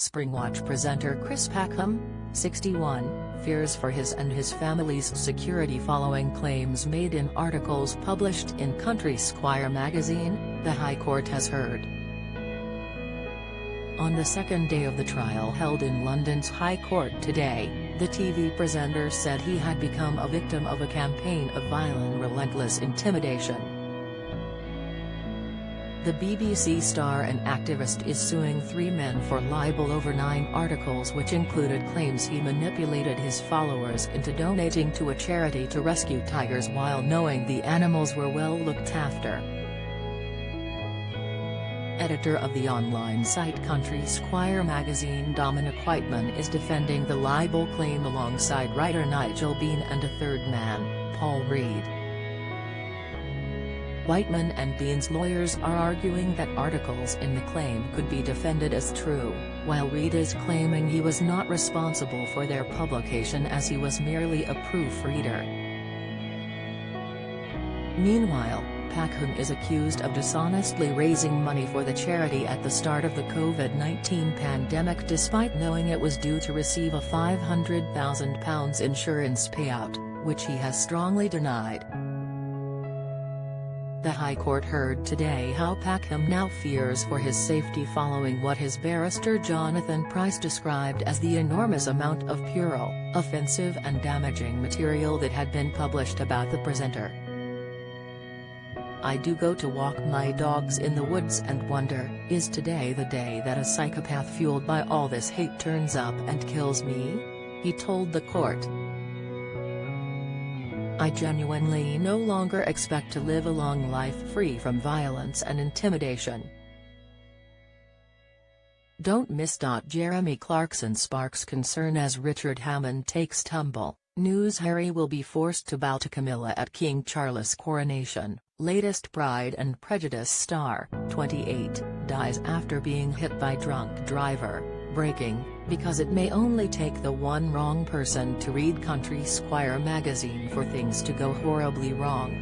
Springwatch presenter Chris Packham, 61, fears for his and his family's security following claims made in articles published in Country Squire magazine, the High Court has heard. On the second day of the trial held in London's High Court today, the TV presenter said he had become a victim of a campaign of violent, relentless intimidation. The BBC star and activist is suing 3 men for libel over 9 articles which included claims he manipulated his followers into donating to a charity to rescue tigers while knowing the animals were well looked after. Editor of the online site Country Squire magazine Dominic Whiteman is defending the libel claim alongside writer Nigel Bean and a third man, Paul Reed. Whiteman and Bean's lawyers are arguing that articles in the claim could be defended as true, while Reed is claiming he was not responsible for their publication as he was merely a proofreader. Meanwhile, Packham is accused of dishonestly raising money for the charity at the start of the COVID-19 pandemic despite knowing it was due to receive a £500,000 insurance payout, which he has strongly denied. The High Court heard today how Packham now fears for his safety following what his barrister Jonathan Price described as the enormous amount of puerile, offensive and damaging material that had been published about the presenter. "I do go to walk my dogs in the woods and wonder, is today the day that a psychopath fueled by all this hate turns up and kills me?" he told the court. "I genuinely no longer expect to live a long life free from violence and intimidation." Don't miss. Jeremy Clarkson sparks concern as Richard Hammond takes tumble. News: Harry will be forced to bow to Camilla at King Charles' coronation. Latest Pride and Prejudice star, 28, dies after being hit by drunk driver. Breaking, because it may only take the one wrong person to read Country Squire magazine for things to go horribly wrong.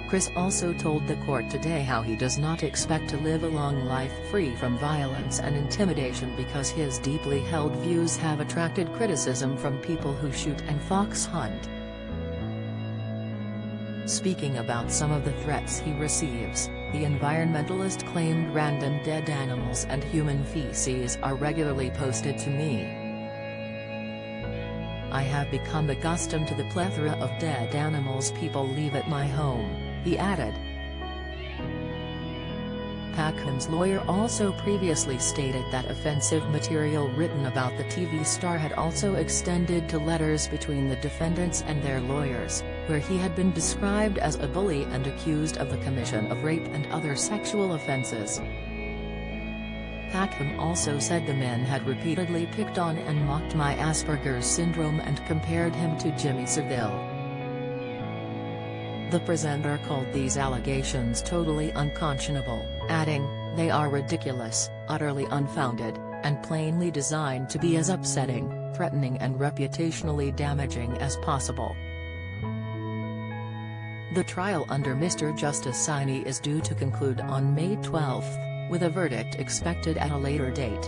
Chris also told the court today how he does not expect to live a long life free from violence and intimidation because his deeply held views have attracted criticism from people who shoot and fox hunt. Speaking about some of the threats he receives, the environmentalist claimed random dead animals and human feces are regularly posted to me. "I have become accustomed to the plethora of dead animals people leave at my home," he added. Packham's lawyer also previously stated that offensive material written about the TV star had also extended to letters between the defendants and their lawyers, where he had been described as a bully and accused of the commission of rape and other sexual offenses. Packham also said the men had repeatedly picked on and mocked my Asperger's syndrome and compared him to Jimmy Savile. The presenter called these allegations totally unconscionable, adding, "They are ridiculous, utterly unfounded, and plainly designed to be as upsetting, threatening and reputationally damaging as possible." The trial under Mr. Justice Siney is due to conclude on May 12, with a verdict expected at a later date.